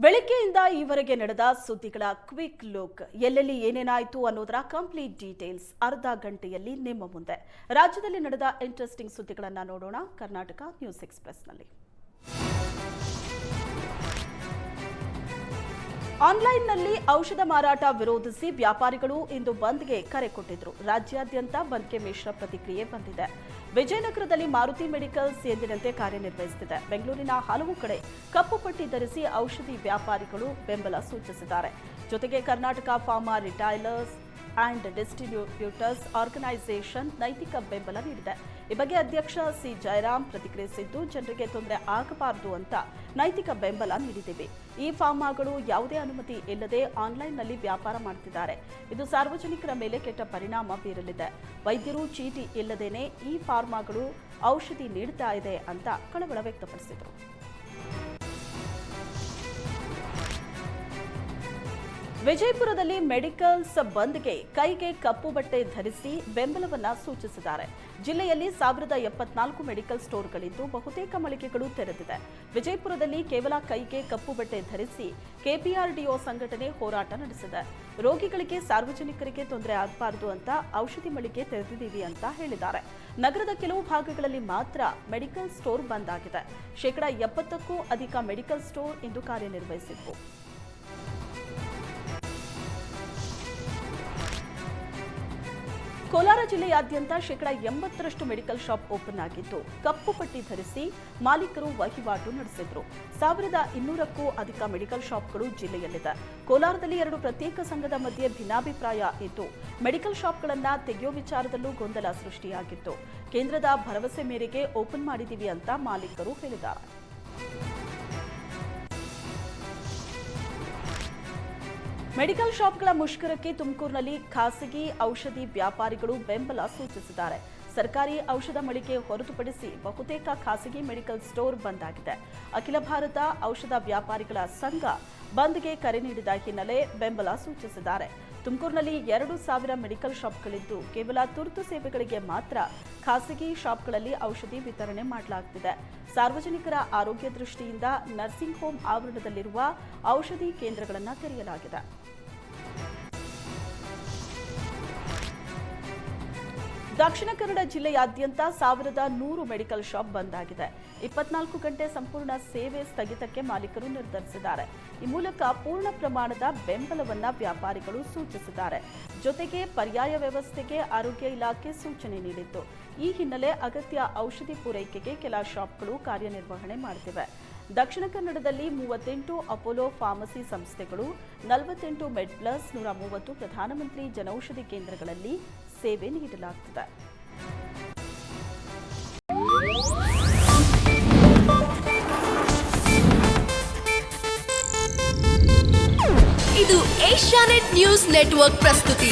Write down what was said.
ಬೆಳಗ್ಗೆಯಿಂದ ಈವರೆಗೆ ನಡೆದ ಸುದ್ದಿಗಳ ಕ್ವಿಕ್ ಲುಕ್. ಎಲ್ಲೆಲ್ಲಿ ಏನೇನಾಯಿತು ಅನ್ನೋದರ ಕಂಪ್ಲೀಟ್ ಡೀಟೇಲ್ಸ್ ಅರ್ಧ ಗಂಟೆಯಲ್ಲಿ ನಿಮ್ಮ ಮುಂದೆ. ರಾಜ್ಯದಲ್ಲಿ ನಡೆದ ಇಂಟ್ರೆಸ್ಟಿಂಗ್ ಸುದ್ದಿಗಳನ್ನು ನೋಡೋಣ ಕರ್ನಾಟಕ ನ್ಯೂಸ್ ಎಕ್ಸ್‌ಪ್ರೆಸ್‌ನಲ್ಲಿ. ಆನ್ಲೈನ್ನಲ್ಲಿ ಔಷಧ ಮಾರಾಟ ವಿರೋಧಿಸಿ ವ್ಯಾಪಾರಿಗಳು ಇಂದು ಬಂದ್ಗೆ ಕರೆ ಕೊಟ್ಟಿದ್ರು. ರಾಜ್ಯಾದ್ಯಂತ ಬಂದ್ಗೆ ಮಿಶ್ರ ಪ್ರತಿಕ್ರಿಯೆ ಬಂದಿದೆ. ವಿಜಯನಗರದಲ್ಲಿ ಮಾರುತಿ ಮೆಡಿಕಲ್ಸ್ ಎಂದಿನಂತೆ ಕಾರ್ಯನಿರ್ವಹಿಸುತ್ತಿದೆ. ಬೆಂಗಳೂರಿನ ಹಲವು ಕಡೆ ಕಪ್ಪು ಪಟ್ಟಿ ಧರಿಸಿ ಔಷಧಿ ವ್ಯಾಪಾರಿಗಳು ಬೆಂಬಲ ಸೂಚಿಸಿದ್ದಾರೆ. ಜೊತೆಗೆ Karnataka pharma retailers and distributors organisation ನೈತಿಕ ಬೆಂಬಲ ನೀಡಿದೆ. ಈ ಬಗ್ಗೆ ಅಧ್ಯಕ್ಷ ಸಿ ಜಯರಾಮ್ ಪ್ರತಿಕ್ರಿಯಿಸಿದ್ದು, ಜನರಿಗೆ ತೊಂದರೆ ಆಗಬಾರದು ಅಂತ ನೈತಿಕ ಬೆಂಬಲ ನೀಡಿದ್ದೇವೆ. ಈ ಫಾರ್ಮಾಗಳು ಯಾವುದೇ ಅನುಮತಿ ಇಲ್ಲದೆ ಆನ್ಲೈನ್ನಲ್ಲಿ ವ್ಯಾಪಾರ ಮಾಡುತ್ತಿದ್ದಾರೆ. ಇದು ಸಾರ್ವಜನಿಕರ ಮೇಲೆ ಕೆಟ್ಟ ಪರಿಣಾಮ ಬೀರಲಿದೆ. ವೈದ್ಯರು ಚೀಟಿ ಇಲ್ಲದೇನೆ ಈ ಫಾರ್ಮಾಗಳು ಔಷಧಿ ನೀಡುತ್ತಾ ಇದೆ ಅಂತ ಕಳವಳ ವ್ಯಕ್ತಪಡಿಸಿದರು. ವಿಜಯಪುರದಲ್ಲಿ ಮೆಡಿಕಲ್ಸ್ ಬಂದ್ಗೆ ಕೈಗೆ ಕಪ್ಪು ಬಟ್ಟೆ ಧರಿಸಿ ಬೆಂಬಲವನ್ನ ಸೂಚಿಸಿದ್ದಾರೆ. ಜಿಲ್ಲೆಯಲ್ಲಿ 1074 ಮೆಡಿಕಲ್ ಸ್ಟೋರ್ಗಳಿದ್ದು ಬಹುತೇಕ ಮಳಿಗೆಗಳು ತೆರೆದಿದೆ. ವಿಜಯಪುರದಲ್ಲಿ ಕೇವಲ ಕೈಗೆ ಕಪ್ಪು ಬಟ್ಟೆ ಧರಿಸಿ ಕೆಪಿಆರ್ಡಿಒ ಸಂಘಟನೆ ಹೋರಾಟ ನಡೆಸಿದೆ. ರೋಗಿಗಳಿಗೆ ಸಾರ್ವಜನಿಕರಿಗೆ ತೊಂದರೆ ಆಗಬಾರದು ಅಂತ ಔಷಧಿ ಮಳಿಗೆ ತೆರೆದಿದ್ದೀವಿ ಅಂತ ಹೇಳಿದ್ದಾರೆ. ನಗರದ ಕೆಲವು ಭಾಗಗಳಲ್ಲಿ ಮಾತ್ರ ಮೆಡಿಕಲ್ ಸ್ಟೋರ್ ಬಂದ್ ಆಗಿದೆ. 70%ಕ್ಕೂ ಅಧಿಕ ಮೆಡಿಕಲ್ ಸ್ಟೋರ್ ಇಂದು ಕಾರ್ಯನಿರ್ವಹಿಸಿದ್ವು. ಕೋಲಾರ ಜಿಲ್ಲೆಯಾದ್ಯಂತ 80% ಮೆಡಿಕಲ್ ಶಾಪ್ ಓಪನ್ ಆಗಿದ್ದು, ಕಪ್ಪು ಪಟ್ಟಿ ಧರಿಸಿ ಮಾಲೀಕರು ವಹಿವಾಟು ನಡೆಸಿದ್ರು. 1200ಕ್ಕೂ ಅಧಿಕ ಮೆಡಿಕಲ್ ಶಾಪ್ಗಳು ಜಿಲ್ಲೆಯಲ್ಲಿದೆ. ಕೋಲಾರದಲ್ಲಿ 2 ಪ್ರತ್ಯೇಕ ಸಂಘದ ಮಧ್ಯೆ ಭಿನ್ನಾಭಿಪ್ರಾಯ ಇದ್ದು, ಮೆಡಿಕಲ್ ಶಾಪ್ಗಳನ್ನು ತೆಗೆಯೋ ವಿಚಾರದಲ್ಲೂ ಗೊಂದಲ ಸೃಷ್ಟಿಯಾಗಿತ್ತು. ಕೇಂದ್ರದ ಭರವಸೆ ಮೇರೆಗೆ ಓಪನ್ ಮಾಡಿದ್ದೀವಿ ಅಂತ ಮಾಲೀಕರು ಹೇಳಿದ್ದಾರೆ. ಮೆಡಿಕಲ್ ಶಾಪ್ಗಳ ಮುಷ್ಕರಕ್ಕೆ ತುಮಕೂರಿನಲ್ಲಿ ಖಾಸಗಿ ಔಷಧಿ ವ್ಯಾಪಾರಿಗಳು ಬೆಂಬಲ ಸೂಚಿಸಿದ್ದಾರೆ. ಸರ್ಕಾರಿ ಔಷಧ ಮಳಿಗೆ ಹೊರತುಪಡಿಸಿ ಬಹುತೇಕ ಖಾಸಗಿ ಮೆಡಿಕಲ್ ಸ್ಟೋರ್ ಬಂದ್ ಆಗಿದೆ. ಅಖಿಲ ಭಾರತ ಔಷಧ ವ್ಯಾಪಾರಿಗಳ ಸಂಘ ಬಂದ್ಗೆ ಕರೆ ನೀಡಿದ ಹಿನ್ನೆಲೆ ಬೆಂಬಲ ಸೂಚಿಸಿದ್ದಾರೆ. ತುಮಕೂರಿನಲ್ಲಿ 2000 ಮೆಡಿಕಲ್ ಶಾಪ್ಗಳಿದ್ದು, ಕೇವಲ ತುರ್ತು ಸೇವೆಗಳಿಗೆ ಮಾತ್ರ ಖಾಸಗಿ ಶಾಪ್ಗಳಲ್ಲಿ ಔಷಧಿ ವಿತರಣೆ ಮಾಡಲಾಗುತ್ತಿದೆ. ಸಾರ್ವಜನಿಕರ ಆರೋಗ್ಯ ದೃಷ್ಟಿಯಿಂದ ನರ್ಸಿಂಗ್ ಹೋಮ್ ಆವರಣದಲ್ಲಿರುವ ಔಷಧಿ ಕೇಂದ್ರಗಳನ್ನು ತೆರೆಯಲಾಗಿದೆ. ದಕ್ಷಿಣ ಕನ್ನಡ ಜಿಲ್ಲೆಯಾದ್ಯಂತ 1100 ಮೆಡಿಕಲ್ ಶಾಪ್ ಬಂದ್ ಆಗಿದೆ. 24 ಗಂಟೆ ಸಂಪೂರ್ಣ ಸೇವೆ ಸ್ಥಗಿತಕ್ಕೆ ಮಾಲೀಕರು ನಿರ್ಧರಿಸಿದ್ದಾರೆ. ಈ ಮೂಲಕ ಪೂರ್ಣ ಪ್ರಮಾಣದ ಬೆಂಬಲವನ್ನ ವ್ಯಾಪಾರಿಗಳು ಸೂಚಿಸಿದ್ದಾರೆ. ಜೊತೆಗೆ ಪರ್ಯಾಯ ವ್ಯವಸ್ಥೆಗೆ ಆರೋಗ್ಯ ಇಲಾಖೆ ಸೂಚನೆ ನೀಡಿತ್ತು. ಈ ಹಿನ್ನೆಲೆ ಅಗತ್ಯ ಔಷಧಿ ಪೂರೈಕೆಗೆ ಕೆಲ ಶಾಪ್ಗಳು ಕಾರ್ಯನಿರ್ವಹಣೆ ಮಾಡುತ್ತಿವೆ. ದಕ್ಷಿಣ ಕನ್ನಡದಲ್ಲಿ 38 ಅಪೋಲೋ ಫಾರ್ಮಸಿ ಸಂಸ್ಥೆಗಳು, 48 ಮೆಡ್ ಪ್ಲಸ್, 130 ಪ್ರಧಾನಮಂತ್ರಿ ಜನೌಷಧಿ ಕೇಂದ್ರಗಳಲ್ಲಿ ಸೇವೆ ನೀಡಲಾಗುತ್ತದೆ. ಇದು ಏಷ್ಯಾನೆಟ್ ನ್ಯೂಸ್ ನೆಟ್ವರ್ಕ್ ಪ್ರಸ್ತುತಿ.